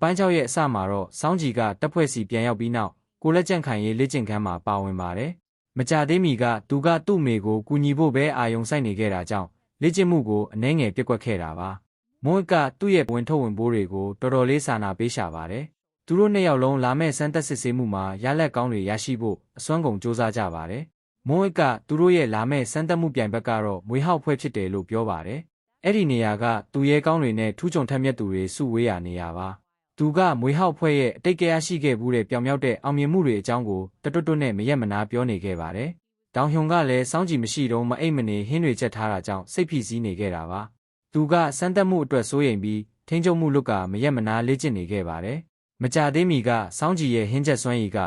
ပိုင်း6ရဲ့အစမှာတော့စောင်းကြီးကတပ်ဖွဲ့စီပြန်ရောက်ပြီးနောက်ကိုလက်ကျန့်ခိုင်ရေးလေ့ကျင့်ခန်းမှာပါဝင်ပါတယ်။မကြသေးမီကသူကသူ့မိကိုကူညီဖို့ပဲအာယုံစိုက်နေခဲ့တာကြောင့်လေ့ကျင့်မှုကိုအနှဲငယ်ပြက်ကွက်ခဲ့တာပါ။မွန်းကသူ့ရဲ့ဝင်ထုတ်ဝင်ပိုးတွေကိုတော်တော်လေးစာနာပေးရှာပါတယ်။သူတို့နှစ်ယောက်လုံးလာမဲ့စမ်းသပ်စစ်ဆေးမှုမှာရလက်ကောင်းတွေရရှိဖို့အစွမ်းကုန်စူးစမ်းကြပါတယ်။မွန်းကသူတို့ရဲ့လာမဲ့စမ်းသပ်မှုပြိုင်ဘက်ကတော့မွေဟောက်ဖွဲ့ဖြစ်တယ်လို့ပြောပါတယ်။အဲ့ဒီနေရာကသူရဲကောင်းတွေနဲ့ထူးချွန်ထက်မြက်သူတွေစုဝေးရာနေရာပါ။သူကမွေဟောက်ဖွဲ့ရဲ့အတိတ်ကရရှိခဲ့မှုတဲ့ပြောင်မြောက်တဲ့အောင်မြင်မှုတွေအကြောင်းကိုတွတ်နဲ့မရက်မနာပြောနေခဲ့ပါတယ်။တောင်ဟွန်ကလည်းစောင်းကြည့်မရှိတော့မအိတ်မနေဟင်းတွေချက်ထားတာကြောင့်စိတ်ဖိစီးနေခဲ့တာပါ။သူကစမ်းသပ်မှုအတွက်စိုးရိမ်ပြီးထိန်းချုပ်မှုလုပ်ကမရက်မနာလေ့ကျင့်နေခဲ့ပါတယ်။မကြသေးမီကစောင်းကြည့်ရဲ့ဟင်းချက်စွမ်းရည်က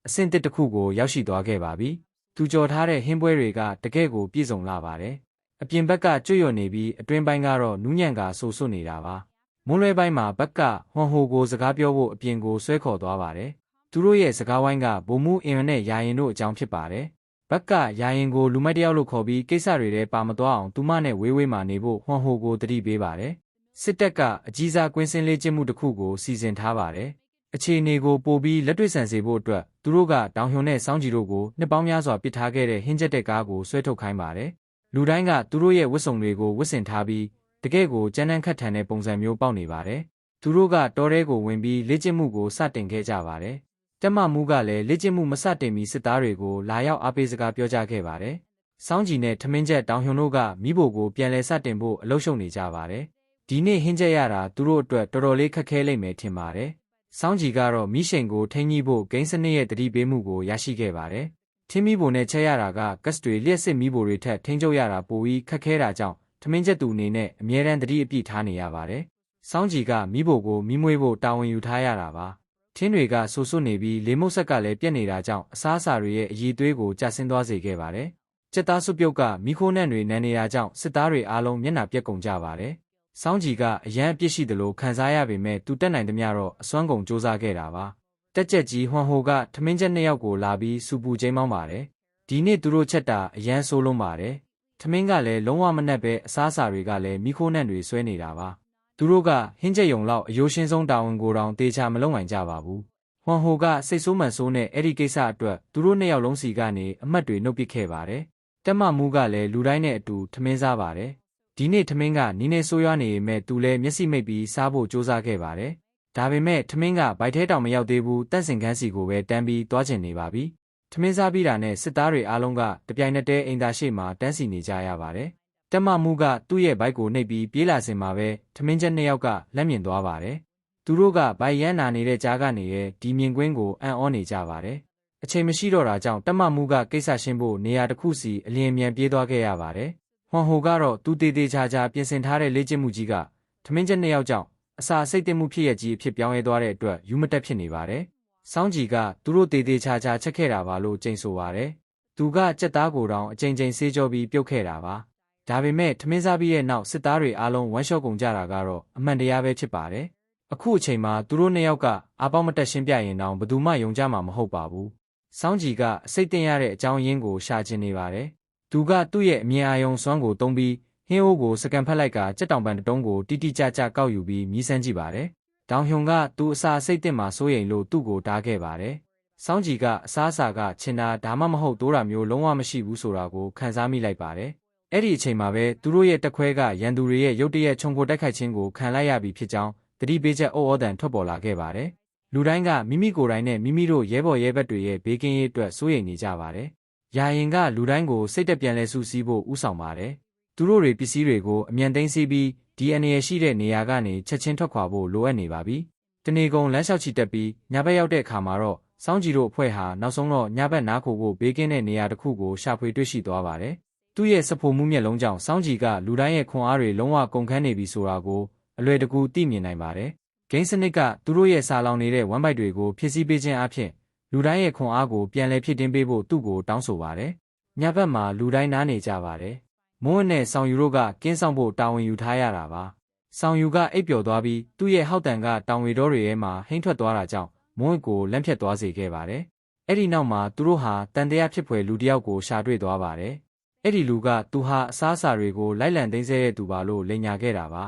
အဆင့်တစ်ခုကိုရောက်ရှိသွားခဲ့ပါပြီ။သူကြော်ထားတဲ့ဟင်းပွဲတွေကတကယ့်ကိုပြည့်စုံလာပါတယ်။အပြင်ဘက်ကကျွတ်ရွံ့နေပြီးအတွင်းပိုင်းကတော့နူးညံ့ကဆူဆွနေတာပါ။မွန်းလွဲပိုင်းမှာဘက်ကဟွန်ဟိုကိုစကားပြောဖို့အပြင်ကိုဆွဲခေါ်သွားပါတယ်။သူတို့ရဲ့စကားဝိုင်းကဗိုလ်မှူးအင်နဲ့ယာရင်တို့အကြောင်းဖြစ်ပါတယ်။ဘက်ကယာရင်ကိုလူမိုက်တယောက်လို့ခေါ်ပြီးကိစ္စတွေထဲပါမသွားအောင်သူမနဲ့ဝေးဝေးမှနေဖို့ဟွန်ဟိုကိုတတိပေးပါတယ်။စစ်တပ်ကအကြီးစားကွင်းစင်းလေးကျင်းမှုတစ်ခုကိုစီစဉ်ထားပါတယ်။အခြေအနေကိုပိုပြီးလက်တွေ့ဆန်စေဖို့အတွက်သူတို့ကတောင်ဟွန်နဲ့စောင်းကြီးတို့ကိုနှစ်ပေါင်းများစွာပစ်ထားခဲ့တဲ့ဟင်းချက်တဲ့ကားကိုဆွဲထုတ်ခိုင်းပါတယ်။လူတိုင်းကသူတို့ရဲ့ဝတ်စုံတွေကိုဝတ်ဆင်ထားပြီးတကယ့်ကိုကြမ်းတမ်းခတ်ထန်တဲ့ပုံစံမျိုးပေါက်နေပါတယ်။သူတို့ကတောထဲကိုဝင်ပြီးလေ့ကျင့်မှုကိုစတင်ခဲ့ကြပါတယ်။တက်မမှုကလည်းလေ့ကျင့်မှုမစတင်မီစစ်သားတွေကိုလာရောက်အားပေးစကားပြောကြားခဲ့ပါတယ်။စောင်းကြီးနဲ့ထမင်းချက်တောင်ဟွန်တို့ကမိဖို့ကိုပြန်လည်စတင်ဖို့အလုပ်ရှုပ်နေကြပါတယ်။ဒီနေ့ဟင်းချက်ရတာသူတို့အတွက်တော်တော်လေးခက်ခဲလိမ့်မယ်ထင်ပါတယ်။စောင်းကြီးကတော့မိရှိန်ကိုထိန်းညှိဖို့ဂိမ်းစနစ်ရဲ့တတိပေးမှုကိုရရှိခဲ့ပါတယ်။ထင်းမိဖို့နဲ့ချက်ရတာကကတ်တွေလျှက်စစ်မိဖို့တွေထက်ထိန်းချုပ်ရတာပိုပြီးခက်ခဲတာကြောင့်ထမင်းချက်သူအနေနဲ့အမြဲတမ်းတတိအပြည့်ထားနေရပါတယ်။စောင်းကြီးကမိဖို့ကိုမိမွေးဖို့တာဝန်ယူထားရတာပါ။ထင်းတွေကဆူဆွနေပြီးလေမုတ်ဆက်ကလည်းပြက်နေတာကြောင့်အစားအစာတွေရဲ့အရည်သွေးကိုကျဆင်းသွားစေခဲ့ပါတယ်။ကြက်သားစုပ်ပြုတ်ကမိခိုးနှံ့တွေနန်းနေတာကြောင့်စစ်သားတွေအားလုံးမျက်နှာပြက်ကုန်ကြပါတယ်။စောင်းကြီးကအရန်အပြစ်ရှိသလိုခံစားရပေမဲ့သူတက်နိုင်သမျှတော့အစွမ်းကုန်စူးစမ်းခဲ့တာပါ။တက်ကြက်ကြီးဟွန်ဟိုကထမင်းချက်နှစ်ယောက်ကိုလာပြီးစူပူချိန်မောင်းပါတယ်။ဒီနေ့သူတို့ချက်တာအရန်ဆိုးလုံးပါတယ်။ထမင်းကလည်းလုံးဝမနှက်ပဲအစားအစာတွေကလည်းမိခိုးနှံ့တွေဆွဲနေတာပါ။သူတို့ကဟင်းချက်ယုံလောက်အယိုးရှင်းဆုံးတာဝန်ကိုတောင်တေချာမလုပ်နိုင်ကြပါဘူး။ဟွန်ဟိုကစိတ်ဆိုးမှန်ဆိုးနဲ့အဲ့ဒီကိစ္စအတွက်သူတို့နှစ်ယောက်လုံးစီကနေအမှတ်တွေနှုတ်ပစ်ခဲ့ပါတယ်။တက်မမှုကလည်းလူတိုင်းနဲ့အတူထမင်းစားပါတယ်။ဒီနေ့ထမင်းကနီးနေဆိုးရွားနေပေမဲ့သူလည်းမျက်စိမိတ်ပြီးစားဖို့ကြိုးစားခဲ့ပါတယ်။ဒါပေမဲ့ထမင်းကဗိုက်ထဲတောင်မရောက်သေးဘူးတန့်စင်ခန်းစီကိုပဲတန်းပြီးသွားချင်နေပါပြီ။ထမင်းစားပြီးတာနဲ့စစ်သားတွေအားလုံးကတပြိုင်နက်တည်းအိမ်သားရှိမှတန်းစီနေကြရပါတယ်။တက်မမှုကသူ့ရဲ့ဘိုက်ကိုနှိပ်ပြီးပြေးလာစင်မှာပဲထမင်းချက်နှစ်ယောက်ကလက်မြင်သွားပါတယ်။သူတို့ကဘိုက်ရမ်းနာနေတဲ့ကြားကနေရဲ့ဒီမြင်ကွင်းကိုအံ့ဩနေကြပါတယ်။အချိန်မရှိတော့တာကြောင့်တက်မမှုကကိစ္စရှင်းဖို့နေရာတစ်ခုစီအလျင်မြန်ပြေးသွားခဲ့ရပါတယ်။ဟွန်ဟိုကတော့သူတေတေချာချာပြင်ဆင်ထားတဲ့လေ့ကျင့်မှုကြီးကထမင်းချက်နှစ်ယောက်ကြောင့်အစာစိတ်သိမှုဖြစ်ရကြီးအဖြစ်ပြောင်းလဲသွားတဲ့အတွက်ယူမတက်ဖြစ်နေပါတယ်။စောင်းကြီးကသူတို့တေတေချာချာချက်ခဲ့တာပါလို့ကြိမ်ဆိုပါတယ်။သူကကြက်သားကိုတောင်အချိန်ချင်းဆေးကြောပြီးပြုတ်ခဲ့တာပါ။ဒါပေမဲ့ထမင်းစားပြီးတဲ့နောက်စစ်သားတွေအားလုံးဝမ်းလျှော့ကုန်ကြတာကတော့အမှန်တရားပဲဖြစ်ပါတယ်။အခုအချိန်မှာသူတို့နှစ်ယောက်ကအားပေါက်မတက်ရှင်းပြရင်တောင်ဘယ်သူမှယုံကြမှာမဟုတ်ပါဘူး။စောင်းကြီးကအစိတ်တင်ရတဲ့အကြောင်းရင်းကိုရှာကျင်နေပါတယ်။သူကသူ့ရဲ့အမြင်အာရုံစွမ်းကိုသုံးပြီးဟင်းအိုးကိုစကန်ဖက်လိုက်ကကြက်တောင်ပန်တုံးကိုတိတိကျကျကောက်ယူပြီးမြည်ဆန်းကြည့်ပါတယ်။တောင်ဟွန်ကသူအစာစိတ်တင်မှာစိုးရိမ်လို့သူ့ကိုတားခဲ့ပါတယ်။စောင်းကြီးကအစားအစာကချင်တာဒါမှမဟုတ်တိုးတာမျိုးလုံးဝမရှိဘူးဆိုတာကိုခံစားမိလိုက်ပါတယ်။အဲ့ဒီအချိန်မှာပဲသူတို့ရဲ့တက်ခွဲကရန်သူတွေရဲ့ရုတ်တရက်ခြုံကိုတိုက်ခိုက်ခြင်းကိုခံလိုက်ရပြီဖြစ်ကြောင်းတတိပေးချက်ဩဩတန်ထွက်ပေါ်လာခဲ့ပါတယ်။လူတိုင်းကမိမိကိုယ်တိုင်နဲ့မိမိတို့ရဲဘော်ရဲဘက်တွေရဲ့ဘေးကင်းရေးအတွက်စိုးရိမ်နေကြပါတယ်။ယာရင်ကလူတိုင်းကိုစိတ်တက်ပြန်လဲစုစည်းဖို့ဥဆောင်ပါတယ်။သူတို့တွေပစ္စည်းတွေကိုအမြန်သိမ်းဆည်းပြီးဒီအနေရရှိတဲ့နေရာကနေချက်ချင်းထွက်ခွာဖို့လိုအပ်နေပါပြီ။တနေကုန်လမ်းလျှောက်ချီတက်ပြီးညဘက်ရောက်တဲ့အခါမှာတော့စောင်းကြီးတို့အဖွဲ့ဟာနောက်ဆုံးတော့ညဘက်နားခိုဖို့ဘေးကင်းတဲ့နေရာတစ်ခုကိုရှာဖွေတွေ့ရှိသွားပါတယ်။သူ့ရဲ့စဖို့မှုမျက်လုံးကြောင့်စောင်းကြီးကလူတိုင်းရဲ့ခွန်အားတွေလုံးဝကုန်ခန်းနေပြီဆိုတာကိုအလွယ်တကူသိမြင်နိုင်ပါတယ်။ဂိမ်းစနစ်ကသူတို့ရဲ့စာလောင်နေတဲ့ဝမ်းဘိုက်တွေကိုဖြည့်ဆည်းပေးခြင်းအပြင်လူတိုင်းရဲ့ခွန်အားကိုပြန်လည်ဖြည့်တင်းပေးဖို့သူ့ကိုတောင်းဆိုပါတယ်။ညဘက်မှာလူတိုင်းနားနေကြပါတယ်။မွန်းနဲ့ဆောင်ယူတို့ကကင်းဆောင်ဖို့တာဝန်ယူထားရတာပါ။ဆောင်ယူကအိပ်ပျော်သွားပြီးသူ့ရဲ့ဟောက်တန်ကတောင်ဝေတော်တွေထဲမှာဟိမ့်ထွက်သွားတာကြောင့်မွန်းကိုလန့်ဖြတ်သွားစေခဲ့ပါတယ်။အဲ့ဒီနောက်မှာသူတို့ဟာတန်တရားဖြစ်ဖွယ်လူတစ်ယောက်ကိုရှာတွေ့သွားပါတယ်။အဲ့ဒီလူကသူဟာအစားအစာတွေကိုလိုက်လံသိမ်းဆည်းတဲ့သူပါလို့လိန်ညာခဲ့တာပါ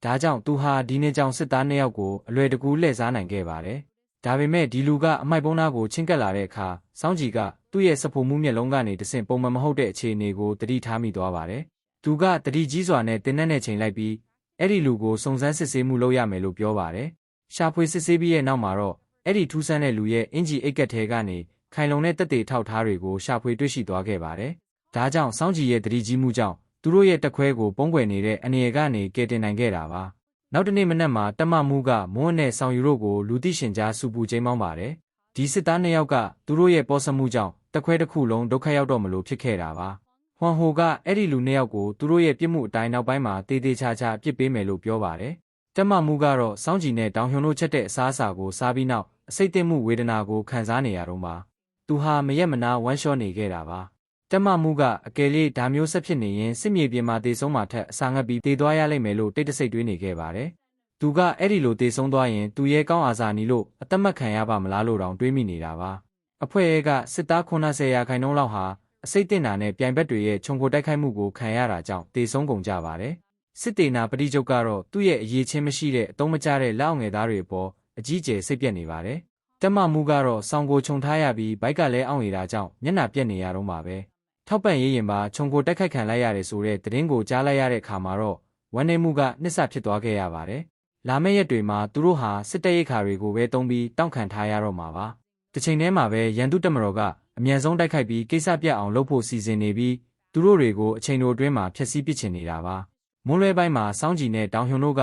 ဒါကြောင့်သူဟာဒီနေ့ကြောင့်စစ်သား2ယောက်ကိုအလွယ်တကူလှည့်စားနိုင်ခဲ့ပါတယ်။ဒါပေမဲ့ဒီလူကအမိုက်ပုံးသားကိုချင်းကပ်လာတဲ့အခါစောင်းကြီးကသူ့ရဲ့စဖို့မှုမျက်လုံးကနေတဆင့်ပုံမှန်မဟုတ်တဲ့အခြေအနေကိုတတိထားမိသွားပါတယ်။သူကတတိကြီးစွာနဲ့တင်းနဲ့ချိန်လိုက်ပြီးအဲ့ဒီလူကိုစုံစမ်းစစ်ဆေးမှုလုပ်ရမယ်လို့ပြောပါတယ်။ရှာဖွေစစ်ဆေးပြီးရဲ့နောက်မှာတော့အဲ့ဒီထူးဆန်းတဲ့လူရဲ့အင်ဂျီအိတ်ကက်ထဲကနေခိုင်လုံတဲ့တက်သေးထောက်ထားတွေကိုရှာဖွေတွေ့ရှိသွားခဲ့ပါတယ်။ဒါကြောင့်စောင်းကြီးရဲ့တတိကြီးမှုကြောင့်သူတို့ရဲ့တက်ခွဲကိုပုံကွယ်နေတဲ့အနေရကနေကယ်တင်နိုင်ခဲ့တာပါ။နောက်တနေ့မနက်မှာတက်မမှုကမွန်းနဲ့ဆောင်ယူတို့ကိုလူသိရှင်ကြားစူပူချိန်မောင်းပါတယ်။ဒီစစ်သား2ယောက်ကသူတို့ရဲ့ပေါ်ဆမှုကြောင့်တက်ခွဲတစ်ခုလုံးဒုက္ခရောက်တော့မလို့ဖြစ်ခဲ့တာပါ။ဟွမ်ဟိုကအဲ့ဒီလူ2ယောက်ကိုသူတို့ရဲ့ပြစ်မှုအတိုင်းနောက်ပိုင်းမှာတေးသေးချာချာအပြစ်ပေးမယ်လို့ပြောပါတယ်။တက်မမှုကတော့စောင်းကြီးနဲ့တောင်ဟွန်တို့ချက်တဲ့အစားအစာကိုစားပြီးနောက်အစိတ်သိမ့်မှုဝေဒနာကိုခံစားနေရတော့မှသူဟာမရက်မနာဝမ်းလျှောနေခဲ့တာပါ။တက်မမှုကအကယ်၍ဒါမျိုးဆက်ဖြစ်နေရင်စစ်မြေပြင်မှာတေဆုံးမှထက်အစာငတ်ပြီးတေသွားရလိမ့်မယ်လို့တိတ်တဆိတ်တွေးနေခဲ့ပါတယ်။သူကအဲ့ဒီလိုတေဆုံးသွားရင်သူရဲ့ကောင်းအာဇာနီလို့အသက်မခံရပါမလားလို့တောင်တွေးမိနေတာပါ။အဖွဲ့ရဲကစစ်သား90%လောက်ဟာအစိတ်တင်တာနဲ့ပြိုင်ဘက်တွေရဲ့ခြုံခိုတိုက်ခိုက်မှုကိုခံရတာကြောင့်တေဆုံးကုန်ကြပါတယ်။စစ်တေနာပတိချုပ်ကတော့သူ့ရဲ့အရေးချင်းမရှိတဲ့အတုံးမကျတဲ့လက်အောက်ငယ်သားတွေအပေါ်အကြီးကျယ်စိတ်ပြက်နေပါတယ်။တက်မမှုကတော့ဆောင်းကိုခြုံထားရပြီးဘိုက်ကလည်းအောင့်နေတာကြောင့်မျက်နှာပြက်နေရတော့မှာပဲ။ထောက်ပံ့ရေးရင်ပါခြုံကိုတိုက်ခိုက်ခံလိုက်ရတယ်ဆိုတဲ့သတင်းကိုကြားလိုက်ရတဲ့အခါမှာတော့ဝမ်းနည်းမှုကနှိစဖြစ်သွားခဲ့ရပါတယ်။လာမယ့်ရက်တွေမှာသူတို့ဟာစစ်တပ်ရိတ်ခါတွေကိုပဲတုံးပြီးတောင့်ခံထားရတော့မှာပါ။တစ်ချိန်တည်းမှာပဲရန်သူတပ်မတော်ကအမြန်ဆုံးတိုက်ခိုက်ပြီးကိစ္စပြတ်အောင်လုပ်ဖို့စီစဉ်နေပြီးသူတို့တွေကိုအချိန်တိုအတွင်းမှာဖျက်ဆီးပစ်ချင်နေတာပါ။မွန်းလွဲပိုင်းမှာစောင်းကြီးနဲ့တောင်ဟွန်တို့က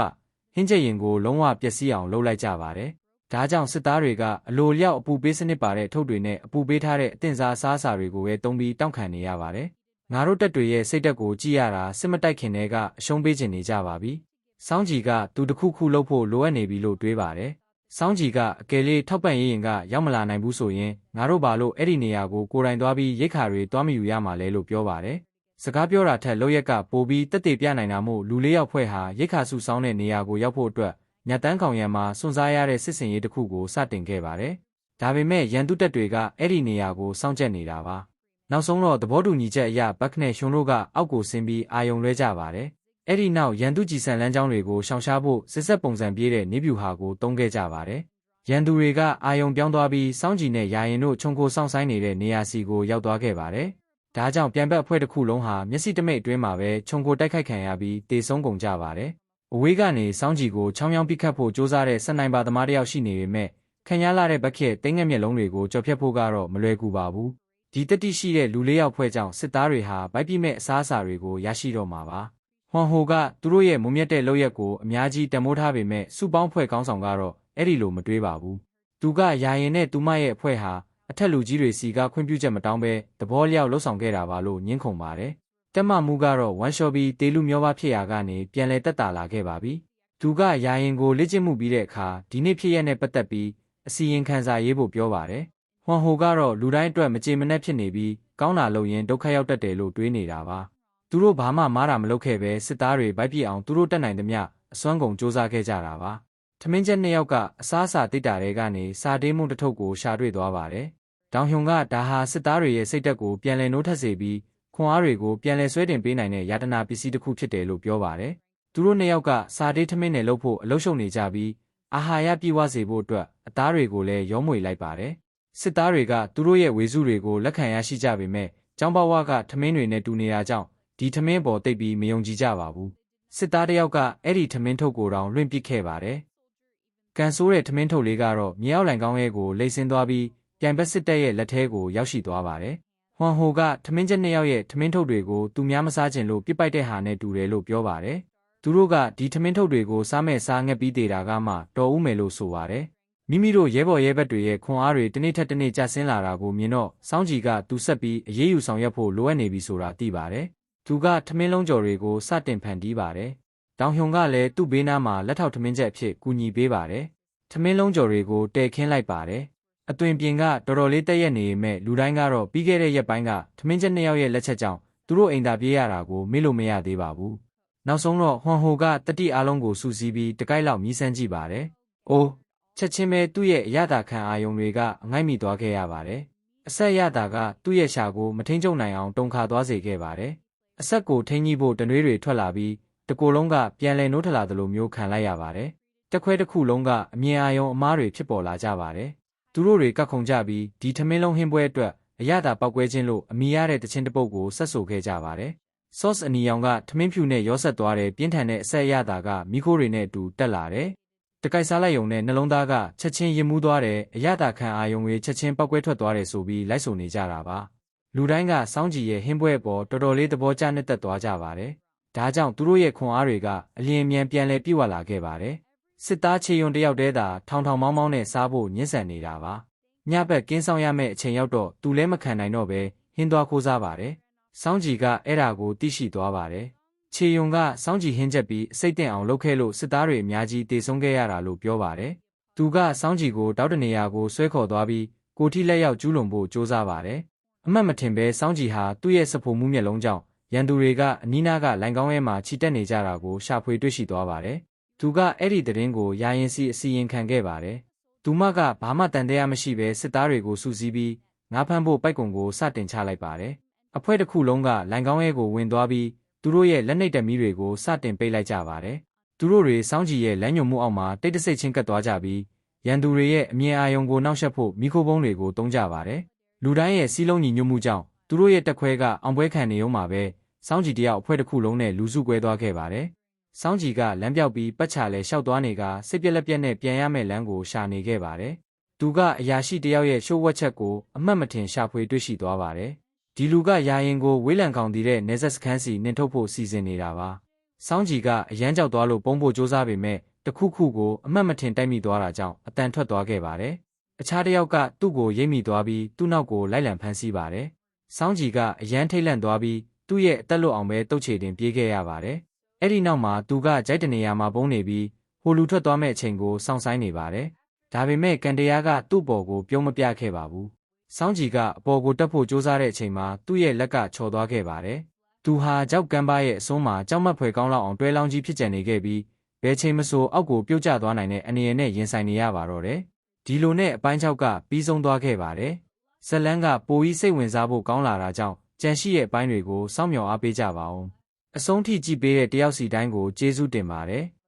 ဟင်းကျက်ရင်ကိုလုံးဝပျက်စီးအောင်လုပ်လိုက်ကြပါတယ်။ဒါကြောင့်စစ်သားတွေကအလိုလျောက်အပူပေးစနစ်ပါတဲ့ထုတ်တွေနဲ့အပူပေးထားတဲ့အသင့်စားအစားအစာတွေကိုပဲတုံးပြီးတောင့်ခံနေရပါတယ်။ငါတို့တပ်တွေရဲ့စိတ်တက်ကိုကြည့်ရတာစစ်မတိုက်ခင်တည်းကအရှုံးပေးချင်နေကြပါပြီ။စောင်းကြီးကသူတစ်ခုခုလုပ်ဖို့လိုအပ်နေပြီလို့တွေးပါတယ်။စောင်းကြီးကအကယ်၍ထောက်ပံ့ရေးရင်ကရောက်မလာနိုင်ဘူးဆိုရင်ငါတို့ဘာလို့အဲ့ဒီနေရာကိုကိုယ်တိုင်သွားပြီးရိတ်ခါတွေတွားမယူရမှာလဲလို့ပြောပါတယ်။စကားပြောတာထက်လုပ်ရက်ကပိုပြီးတက်တေပြနိုင်တာမို့လူ၄ယောက်ဖွဲ့ဟာရိတ်ခါစုဆောင်းတဲ့နေရာကိုရောက်ဖို့အတွက်ညတန်းကောင်ရံမှာစွန့်စားရတဲ့စစ်စင်ရေးတစ်ခုကိုစတင်ခဲ့ပါတယ်။ဒါပေမဲ့ရန်သူတပ်တွေကအဲ့ဒီနေရာကိုစောင့်ကြပ်နေတာပါ။နောက်ဆုံးတော့သဘောတူညီချက်အရဘက်ခနဲ့ရှွန်တို့ကအောက်ကိုဆင်းပြီးအာယုံလွှဲကြပါတယ်။အဲ့ဒီနောက်ရန်သူကြည်စံလမ်းကြောင်းတွေကိုရှောင်ရှားဖို့စစ်ဆက်ပုံစံပြေးတဲ့နေပြူဟာကိုတုံးခဲ့ကြပါတယ်။ရန်သူတွေကအာယုံပြောင်းသွားပြီးစောင်းကြီးနဲ့ယာရင်တို့ခြုံခိုစောင့်ဆိုင်နေတဲ့နေရာစီကိုရောက်သွားခဲ့ပါတယ်။ဒါကြောင့်ပြန်ဘက်အဖွဲ့တစ်ခုလုံးဟာမျက်စိတမိတ်အတွင်းမှာပဲခြုံခိုတိုက်ခိုက်ခံရပြီးတေဆုံးကုန်ကြပါတယ်။အဝေးကနေစောင်းကြီးကိုချောင်းချောင်းပိခတ်ဖို့ကြိုးစားတဲ့ဆက်နိုင်ပါသမားတယောက်ရှိနေပေမဲ့ခံရလာတဲ့ဘက်ခေတ်တင်းငက်မျက်လုံးတွေကိုကြော်ဖြတ်ဖို့ကတော့မလွယ်ကူပါဘူး။ဒီတတိရှိတဲ့လူ၄ယောက်ဖွဲ့ကြောင့်စစ်သားတွေဟာဗိုက်ပြိမဲ့အစားအစာတွေကိုရရှိတော့မှာပါ။ဟွမ်ဟိုကသူတို့ရဲ့မုံမြတ်တဲ့လုပ်ရက်ကိုအများကြီးတံမိုးထားပေမဲ့စုပေါင်းဖွဲ့ကောင်းဆောင်ကတော့အဲ့ဒီလိုမတွေးပါဘူး။သူကယာရင်နဲ့သူမရဲ့အဖွဲ့ဟာအထက်လူကြီးတွေစီကခွင့်ပြုချက်မတောင်းဘဲသဘောလျောက်လှုပ်ဆောင်ခဲ့တာပါလို့ညှင်းခုန်ပါတယ်။တက်မမှုကတော့ဝမ်ရှော်ဘီတေလူမျောပါဖြစ်ရာကနေပြန်လဲတက်တာလာခဲ့ပါပြီ။သူကယာရင်ကိုလက်ကျင့်မှုပြီးတဲ့အခါဒီနေ့ဖြစ်ရက်နဲ့ပတ်သက်ပြီးအစီရင်ခံစာရေးဖို့ပြောပါတယ်။ဟွမ်ဟိုကတော့လူတိုင်းအတွက်မကြေမနက်ဖြစ်နေပြီးကောင်းတာလုပ်ရင်ဒုက္ခရောက်တတ်တယ်လို့တွေးနေတာပါ။သူတို့ဘာမှမားတာမလုပ်ခဲ့ပဲစစ်သားတွေဗိုက်ပြအောင်သူတို့တက်နိုင်သမျှအစွမ်းကုန်စူးစမ်းခဲ့ကြတာပါ။ထမင်းချက်2ယောက်ကအစားအစာတိတ်တာတွေကနေစာတေးမှုတစ်ထုပ်ကိုရှာတွေ့သွားပါတယ်။တောင်ဟွန်ကဒါဟာစစ်သားတွေရဲ့စိတ်သက်ကိုပြန်လည်နှိုးထက်စေပြီးခွန်အားတွေကိုပြန်လည်ဆွဲတင်ပေးနိုင်တဲ့ယာတနာပစ္စည်းတစ်ခုဖြစ်တယ်လို့ပြောပါတယ်။သူတို့2ယောက်ကစာတေးထမင်းနဲ့လုပ်ဖို့အလုပ်ရှုပ်နေကြပြီးအာဟာရပြည့်ဝစေဖို့အတွက်အသားတွေကိုလည်းရောမွေလိုက်ပါတယ်။စစ်သားတွေကသူတို့ရဲ့ဝေစုတွေကိုလက်ခံရရှိကြပေမဲ့ကျောင်းဘဝကထမင်းတွေနဲ့တူနေတာကြောင့်ဒီထမင်းပေါ်တိတ်ပြီးမယုံကြည်ကြပါဘူး။စစ်သားတစ်ယောက်ကအဲ့ဒီထမင်းထုတ်ကိုတောင်လွင့်ပစ်ခဲ့ပါတယ်။ကန်ဆိုးတဲ့ထမင်းထုတ်လေးကတော့မြေအောက်လိုင်ကောင်းရဲကိုလိမ့်ဆင်းသွားပြီးပြိုင်ဘက်စစ်တပ်ရဲ့လက်ထဲကိုရောက်ရှိသွားပါတယ်။ဟွမ်ဟိုကထမင်းချက်2ယောက်ရဲ့ထမင်းထုတ်တွေကိုသူများမစားချင်လို့ပြစ်ပိုက်တဲ့ဟာနဲ့တူတယ်လို့ပြောပါတယ်။သူတို့ကဒီထမင်းထုတ်တွေကိုစားမဲ့စားငက်ပြီးသေးတာကမှတော်ဦးမယ်လို့ဆိုပါတယ်။မိမိတို့ရဲဘော်ရဲဘက်တွေရဲ့ခွန်အားတွေတစ်နေ့ထက်တစ်နေ့ကျဆင်းလာတာကိုမြင်တော့စောင်းကြီးကသူဆက်ပြီးအေးအေးယူဆောင်ရွက်ဖို့လိုအပ်နေပြီဆိုတာသိပါတယ်။သူကထမင်းလုံးကြော်တွေကိုစတင်ဖန်တီးပါတယ်။တောင်ဟွန်ကလည်းသူ့ဘေးနားမှာလက်ထောက်ထမင်းချက်အဖြစ်ကူညီပေးပါတယ်။ထမင်းလုံးကြော်တွေကိုတဲခင်းလိုက်ပါတယ်။အသွင်ပြင်ကတော်တော်လေးတက်ရက်နေပေမဲ့လူတိုင်းကတော့ပြီးခဲ့တဲ့ရက်ပိုင်းကထမင်းချက်2ယောက်ရဲ့လက်ချက်ကြောင့်သူတို့အိမ်သာပြေးရတာကိုမေ့လို့မရသေးပါဘူး။နောက်ဆုံးတော့ဟွမ်ဟိုကတတိအားလုံးကိုစူးစီးပြီးတကိုက်လောက်မြည်ဆန်းကြည့်ပါတယ်။အိုးချက်ချင်းပဲသူ့ရဲ့အရသာခံအာယုံတွေကအငိုက်မိသွားခဲ့ရပါတယ်။အဆက်ရတာကသူ့ရဲ့ရှာကိုမထိန်ချုပ်နိုင်အောင်တုန်ခါသွားစေခဲ့ပါတယ်။အဆက်ကိုထိန်းကြီးဖို့တနွေးတွေထွက်လာပြီး တကိုယ်လုံးကပြန်လည်နိုးထလာသလိုမျိုးခံလိုက်ရပါတယ်။တက်ခွဲတစ်ခုလုံးကအမြင်အာရုံအမားတွေဖြစ်ပေါ်လာကြပါတယ်။သူတို့တွေကခုန်ကြပြီးဒီထမင်းလုံးဟင်းပွဲအတွက်အရသာပောက်ကွဲခြင်းလို့အမိရတဲ့တခြင်းတစ်ပုတ်ကိုဆက်ဆိုခဲ့ကြပါတယ်။ Sauce အနီရောင်ကထမင်းဖြူနဲ့ရောဆက်သွားတဲ့ပြင်းထန်တဲ့အဆက်အရသာကမိခိုးတွေနဲ့အတူတက်လာတယ်။တကိုက်စားလိုက်ုံနဲ့နှလုံးသားကချက်ချင်းရင်မှုသွားတယ်အရသာခံအာယုံတွေချက်ချင်းပောက်ကွဲထွက်သွားတယ်ဆိုပြီးလိုက်ဆိုနေကြတာပါ။လူတိုင်းကစောင်းကြည်ရဲ့ဟင်းပွဲအပေါ်တော်တော်လေးသဘောကျနှစ်သက်သွားကြပါတယ်။ဒါကြောင့်သူတို့ရဲ့ခွန်အားတွေကအလျင်အမြန်ပြန်လဲပြည့်ဝလာခဲ့ပါတယ်။စစ်သားခြေယွန်တယောက်တည်းသာထောင်ထောင်မောင်းမောင်းနဲ့စားဖို့ညှဉ်းဆန်နေတာပါ။ညဘက်ကင်းဆောင်ရမယ့်အချိန်ရောက်တော့သူလည်းမခံနိုင်တော့ပဲဟင်းသွားခိုးစားပါတယ်။စောင်းကြည်ကအဲ့ဒါကိုသိရှိသွားပါတယ်။ခြေယွန်ကစောင်းကြည်ဟင်းချက်ပြီးစိတ်တင့်အောင်လုပ်ခဲ့လို့စစ်သားတွေအများကြီးတေဆုံးခဲ့ရတာလို့ပြောပါတယ်။သူကစောင်းကြည်ကိုတောက်တနေရာကိုဆွဲခေါ်သွားပြီးကိုထိလက်ရောက်ကျူးလွန်ဖို့ကြိုးစားပါတယ်။အမှတ်မထင်ပဲစောင်းကြည်ဟာသူ့ရဲ့စဖို့မှုမျက်လုံးကြောင့်ရန်သူတွေကအနီးနားကလိုင်ကောင်းရဲမှာခြိတက်နေကြတာကိုရှာဖွေတွေ့ရှိသွားပါတယ်။သူကအဲ့ဒီသတင်းကိုယာရင်စီအစီရင်ခံခဲ့ပါတယ်။သူမကဘာမှတန်တရားမရှိပဲစစ်သားတွေကိုစုစည်းပြီးငါးဖမ်းဖို့ပိုက်ကွန်ကိုစတင်ချလိုက်ပါတယ်။အဖွဲ့တစ်ခုလုံးကလိုင်ကောင်းရဲကိုဝင်သွားပြီးသူတို့ရဲ့လက်နှိပ်တမီးတွေကိုစတင်ပိတ်လိုက်ကြပါတယ်။သူတို့တွေစောင်းကြည်ရဲ့လမ်းညွှန်မှုအောက်မှာတိတ်တဆိတ်ချင်းကပ်သွားကြပြီးရန်သူတွေရဲ့အမြင်အာရုံကိုနှောက်ယှက်ဖို့မီခိုပုံးတွေကိုတုံးကြပါတယ်။လူတိုင်းရဲ့စီးလုံးညီညွတ်မှုကြောင့်သူတို့ရဲ့တက်ခွဲကအောင်ပွဲခံနေုံမှာပဲစောင်းကြည်တယောက်အဖွဲ့တစ်ခုလုံးနဲ့လူစုကွဲသွားခဲ့ပါတယ်။စောင်းကြည်ကလမ်းပြောက်ပြီးပတ်ချလဲလျှောက်သွားနေကစိတ်ပြက်လက်ပြက်နဲ့ပြန်ရမယ့်လမ်းကိုရှာနေခဲ့ပါတယ်။သူကအရာရှိတယောက်ရဲ့ရှိုးဝက်ချက်ကိုအမှတ်မထင်ရှာဖွေတွေ့ရှိသွားပါတယ်။ဒီလူကယာရင်ကိုဝေးလံကောင်တည်တဲ့နေဆက်စခန်းစီနှင်ထုတ်ဖို့စီစဉ်နေတာပါ။စောင်းကြည်ကအရန်ကြောက်သွားလို့ပုံဖို့စ조사ပေမဲ့တခုခုကိုအမှတ်မထင်တိုက်မိသွားတာကြောင့်အတန်ထွက်သွားခဲ့ပါတယ်။အခြားတစ်ယောက်ကသူ့ကိုရိပ်မိသွားပြီးသူ့နောက်ကိုလိုက်လံဖမ်းဆီးပါတယ်။စောင်းကြည်ကအရန်ထိတ်လန့်သွားပြီးသူ့ရဲ့အသက်လွတ်အောင်ပဲတုတ်ချေတင်ပြေးခဲ့ရပါတယ်။အဲ့ဒီနောက်မှာသူကကြိုက်တနေရာမှာပုန်းနေပြီးဟိုလူထွက်သွားမဲ့အချိန်ကိုစောင့်ဆိုင်နေပါတယ်။ဒါပေမဲ့ကန်တရားကသူ့ပေါ်ကိုပြုံးမပြခဲ့ပါဘူး။စောင်းကြည်ကအပေါ်ကိုတက်ဖို့စ조사တဲ့အချိန်မှာသူ့ရဲ့လက်ကချော်သွားခဲ့ပါတယ်။သူဟာကြောက်ကမ်းပါရဲ့အစွန်းမှာကြောက်မက်ဖွယ်ကောင်းလောက်အောင်တွဲလောင်းကြီးဖြစ်ကြံနေခဲ့ပြီးဘယ်ချိန်မဆိုအောက်ကိုပြုတ်ကျသွားနိုင်တဲ့အနေရနဲ့ရင်ဆိုင်နေရပါတော့တယ်။ဒီလိုနဲ့အပိုင်း6ကပြီးဆုံးသွားခဲ့ပါတယ်။ဇလန်းကပိုပြီးစိတ်ဝင်စားဖို့ကောင်းလာတာကြောင့်ကြံရှိရဲ့အပိုင်းတွေကိုစောင့်မျှော်အားပေးကြပါဦး။အဆုံးထိကြည့်ပေးတဲ့တယောက်စီတိုင်းကိုကျေးဇူးတင်ပါတယ်။